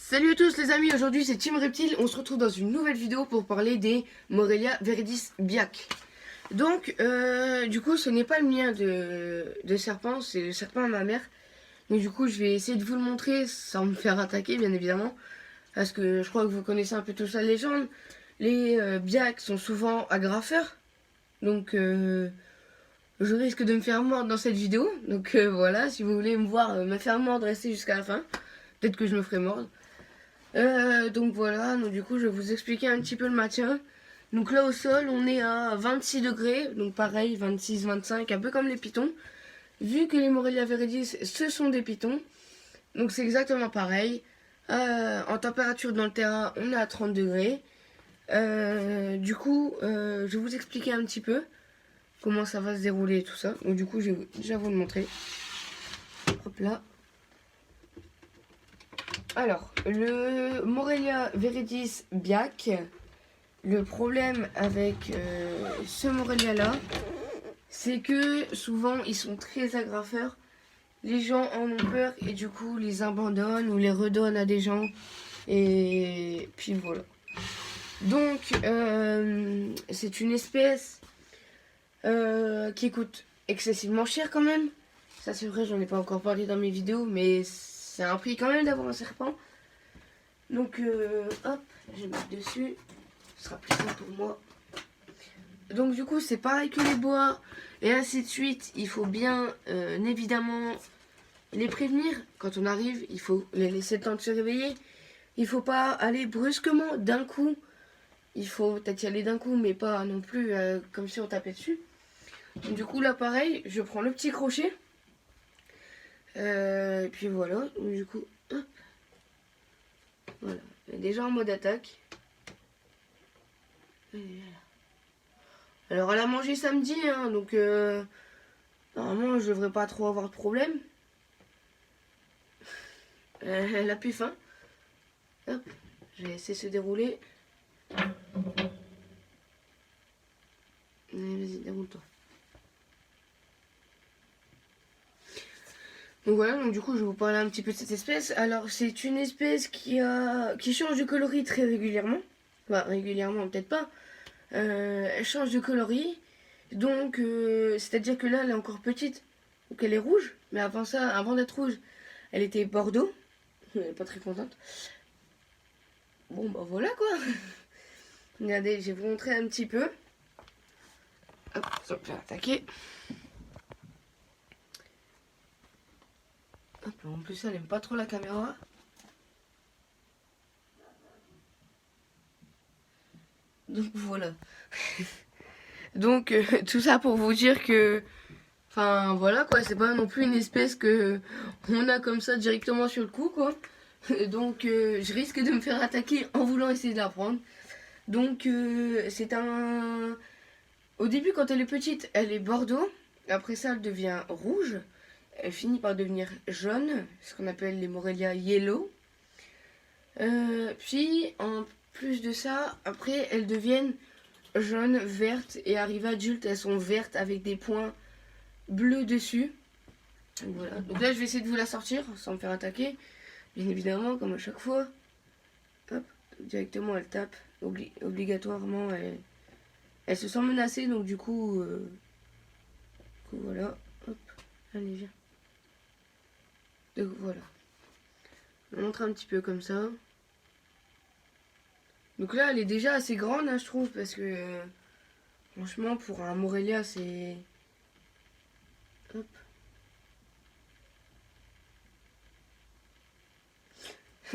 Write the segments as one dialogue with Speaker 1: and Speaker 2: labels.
Speaker 1: Salut à tous les amis, aujourd'hui c'est Team Reptile, on se retrouve dans une nouvelle vidéo pour parler des Morelia viridis biac. Donc, du coup ce n'est pas le mien de serpent, c'est le serpent à ma mère. Donc du coup je vais essayer de vous le montrer sans me faire attaquer bien évidemment. Parce que je crois que vous connaissez un peu tous la légende. Les biacs sont souvent agrafeurs. Donc je risque de me faire mordre dans cette vidéo. Donc voilà, si vous voulez me voir me faire mordre, restez jusqu'à la fin. Peut-être que je me ferai mordre. Donc voilà, donc du coup je vais vous expliquer un petit peu le maintien. Donc là au sol on est à 26 degrés, donc pareil 26-25, un peu comme les pitons. Vu que les Morelia viridis ce sont des pitons, donc c'est exactement pareil. En température dans le terrain on est à 30 degrés. Du coup je vais vous expliquer un petit peu comment ça va se dérouler et tout ça. Donc du coup je vais déjà vous le montrer. Hop là. Alors, le Morelia viridis biac, le problème avec ce Morelia là, c'est que souvent ils sont très agrafeurs. Les gens en ont peur et du coup les abandonnent ou les redonnent à des gens. Et puis voilà. Donc, c'est une espèce qui coûte excessivement cher quand même. Ça c'est vrai, j'en ai pas encore parlé dans mes vidéos, mais c'est un prix quand même d'avoir un serpent. Donc hop, je vais mettre dessus, ce sera plus simple pour moi. Donc du coup c'est pareil que les bois et ainsi de suite. Il faut bien évidemment les prévenir. Quand on arrive, il faut les laisser le temps de se réveiller. Il faut pas aller brusquement d'un coup. Il faut peut-être y aller d'un coup, mais pas non plus comme si on tapait dessus. Donc, du coup là pareil, je prends le petit crochet. Et puis voilà, donc, du coup, hop. Voilà, elle est déjà en mode attaque. Alors elle a mangé samedi, hein, donc normalement je devrais pas trop avoir de problème. Elle a plus faim. Hop, je vais laisser se dérouler. Vas-y, déroule-toi. Donc voilà, donc du coup je vais vous parler un petit peu de cette espèce. Alors c'est une espèce qui change de coloris très régulièrement. Enfin régulièrement peut-être pas. Elle change de coloris. Donc c'est-à-dire que là elle est encore petite. Donc elle est rouge. Mais avant ça, avant d'être rouge, elle était bordeaux. Elle est pas très contente. Bon bah voilà quoi. Regardez, je vais vous montrer un petit peu. Hop, ça peut attaquer. Hop, en plus elle aime pas trop la caméra. Donc voilà. Donc tout ça pour vous dire que, enfin voilà quoi, c'est pas non plus une espèce que on a comme ça directement sur le coup quoi. Donc je risque de me faire attaquer en voulant essayer de la prendre. Donc c'est un... Au début quand elle est petite, elle est bordeaux. Après ça elle devient rouge. Elle finit par devenir jaune, ce qu'on appelle les Morelia yellow. Puis en plus de ça, après elles deviennent jaunes, vertes et arrivées adultes, elles sont vertes avec des points bleus dessus. Voilà. Donc là je vais essayer de vous la sortir sans me faire attaquer. Bien évidemment, comme à chaque fois. Hop, directement elle tape. Obligatoirement elle se sent menacée, donc du coup voilà. Hop, allez viens. Donc voilà. Je vais montrer un petit peu comme ça. Donc là elle est déjà assez grande hein, je trouve, parce que franchement pour un Morelia c'est... Hop.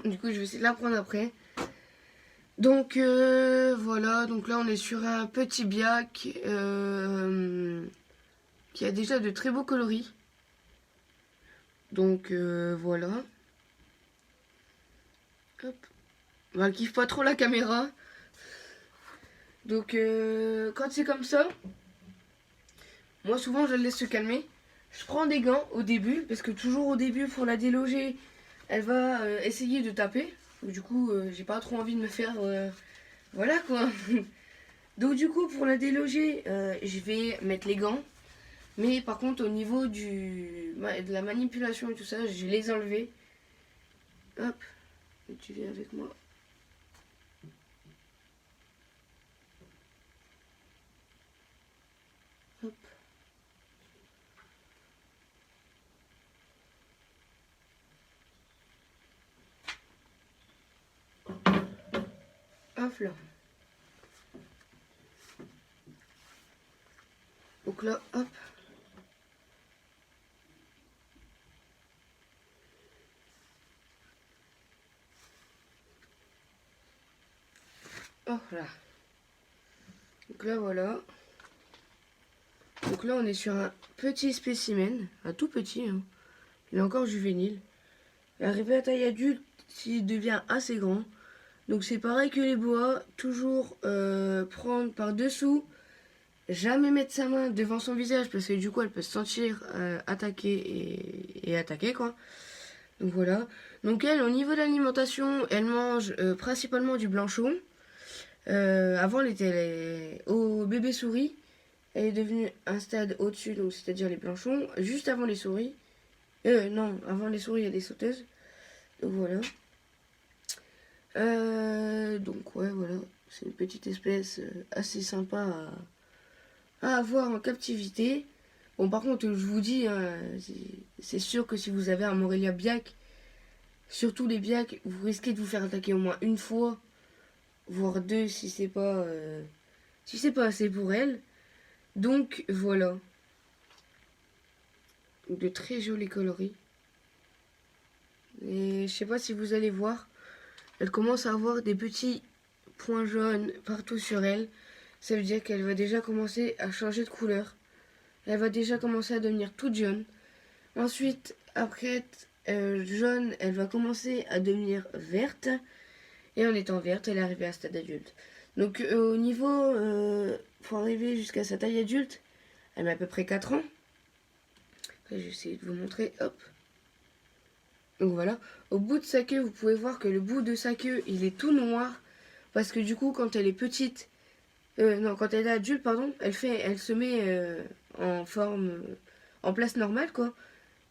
Speaker 1: Du coup je vais essayer de la prendre après. Donc voilà, donc là on est sur un petit biac qui a déjà de très beaux coloris. Donc voilà. Hop. Bah, elle kiffe pas trop la caméra. Donc quand c'est comme ça, moi souvent je la laisse se calmer. Je prends des gants au début, parce que toujours au début pour la déloger, elle va essayer de taper. Donc, du coup j'ai pas trop envie de me faire... voilà quoi. Donc du coup pour la déloger, je vais mettre les gants. Mais par contre au niveau de la manipulation et tout ça, je vais les enlever. Hop. tu viens avec moi. Hop. Hop là. Donc là, hop. Oh là. Donc là, voilà. Donc là, on est sur un petit spécimen, un tout petit. Hein. Il est encore juvénile. Arrivé à taille adulte, il devient assez grand. Donc c'est pareil que les boas, toujours prendre par dessous, jamais mettre sa main devant son visage parce que du coup elle peut se sentir attaquée et attaquer quoi. Donc voilà. Donc elle, au niveau de l'alimentation, elle mange principalement du blanchon. Avant elle était au bébé souris. Elle est devenue un stade au-dessus, donc c'est-à-dire les blanchons, juste avant les souris. Non, avant les souris il y a des sauteuses. Donc voilà. Donc ouais, voilà, c'est une petite espèce assez sympa à avoir en captivité. Bon, par contre, je vous dis, hein, c'est sûr que si vous avez un Morelia Biak, surtout les Biak, vous risquez de vous faire attaquer au moins une fois, voire deux si c'est pas assez pour elle. Donc voilà, de très jolis coloris. Et je sais pas si vous allez voir, elle commence à avoir des petits points jaunes partout sur elle. Ça veut dire qu'elle va déjà commencer à changer de couleur. Elle va déjà commencer à devenir toute jaune. Ensuite, après être jaune, elle va commencer à devenir verte. Et en étant verte, elle est arrivée à stade adulte. Donc au niveau, pour arriver jusqu'à sa taille adulte, elle a à peu près 4 ans. Après, je vais essayer de vous montrer. Hop. Donc voilà. Au bout de sa queue, vous pouvez voir que le bout de sa queue, il est tout noir. Parce que du coup, quand elle est petite, non, quand elle est adulte, pardon, elle se met en forme, en place normale, quoi.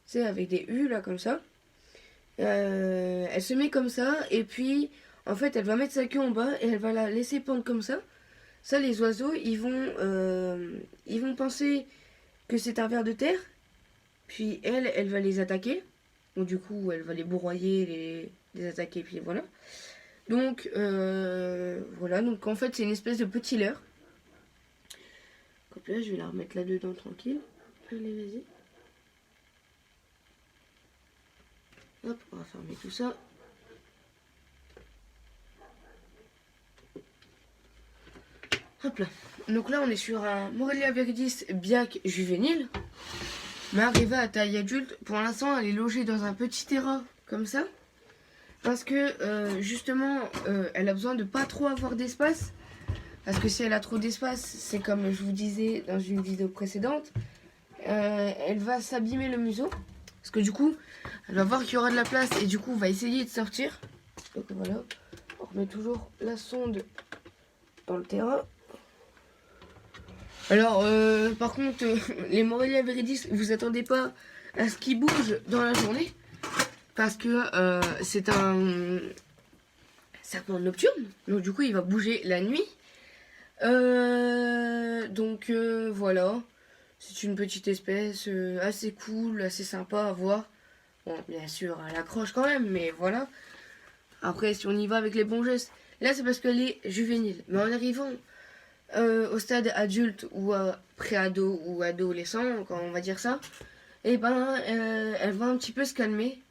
Speaker 1: Tu sais, avec des U, là, comme ça. Elle se met comme ça, et puis, en fait, elle va mettre sa queue en bas, et elle va la laisser pendre comme ça. Ça, les oiseaux, ils vont penser que c'est un ver de terre, puis elle va les attaquer. Donc, du coup, elle va les bourroyer, les attaquer, puis voilà. Donc, voilà, donc en fait, c'est une espèce de petit leurre. Hop là, je vais la remettre là-dedans tranquille. Allez, vas-y. Hop, on va fermer tout ça. Hop là. Donc là, on est sur un Morelia viridis Biak juvénile. Mais arrivée à taille adulte, pour l'instant, elle est logée dans un petit terrain, comme ça. Parce que, justement, elle a besoin de pas trop avoir d'espace. Parce que si elle a trop d'espace, c'est comme je vous disais dans une vidéo précédente, elle va s'abîmer le museau. Parce que du coup, elle va voir qu'il y aura de la place et du coup, on va essayer de sortir. Donc voilà, on remet toujours la sonde dans le terrain. Alors, par contre, les Morelia viridis, vous attendez pas à ce qu'ils bougent dans la journée. Parce que c'est un serpent nocturne. Donc du coup, il va bouger la nuit. Donc voilà, c'est une petite espèce assez cool, assez sympa à voir. Bon, bien sûr, elle accroche quand même, mais voilà. Après, si on y va avec les bons gestes, là c'est parce qu'elle est juvénile. Mais en arrivant au stade adulte ou pré-ado ou adolescent, quand on va dire ça, et ben elle va un petit peu se calmer.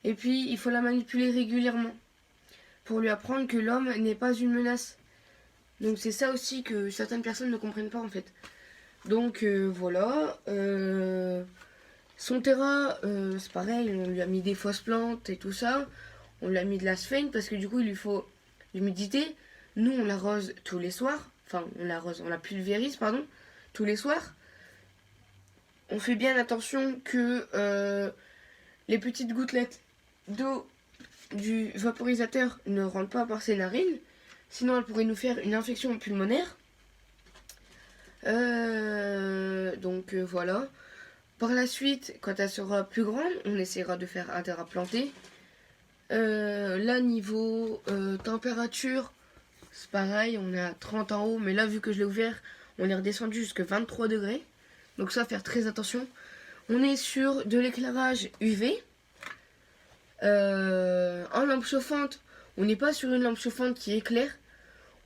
Speaker 1: Et puis il faut la manipuler régulièrement pour lui apprendre que l'homme n'est pas une menace. Donc c'est ça aussi que certaines personnes ne comprennent pas en fait. Donc voilà. Son terrain, c'est pareil, on lui a mis des fausses plantes et tout ça. On lui a mis de la sphène parce que du coup il lui faut l'humidité. Nous on l'arrose tous les soirs. Enfin on la pulvérise pardon, tous les soirs. On fait bien attention que les petites gouttelettes d'eau du vaporisateur ne rentrent pas par ses narines. Sinon, elle pourrait nous faire une infection pulmonaire. Donc voilà. Par la suite, quand elle sera plus grande, on essaiera de faire un terrain planté. Là, niveau température, c'est pareil, on est à 30 en haut, mais là, vu que je l'ai ouvert, on est redescendu jusqu'à 23 degrés. Donc ça, faire très attention. On est sur de l'éclairage UV. En lampe chauffante, on n'est pas sur une lampe chauffante qui éclaire.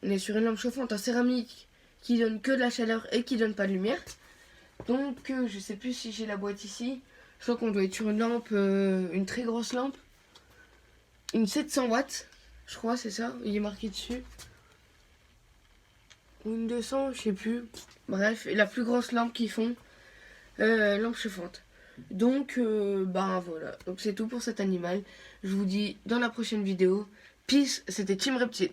Speaker 1: On est sur une lampe chauffante en céramique qui donne que de la chaleur et qui donne pas de lumière. Donc je sais plus si j'ai la boîte ici. Je crois qu'on doit être sur une lampe, une très grosse lampe. Une 700 watts, je crois, c'est ça. Il est marqué dessus. Ou une 200, je sais plus. Bref, la plus grosse lampe qu'ils font. Lampe chauffante. Donc, ben voilà. Donc c'est tout pour cet animal. Je vous dis dans la prochaine vidéo. Peace, c'était Team Reptile.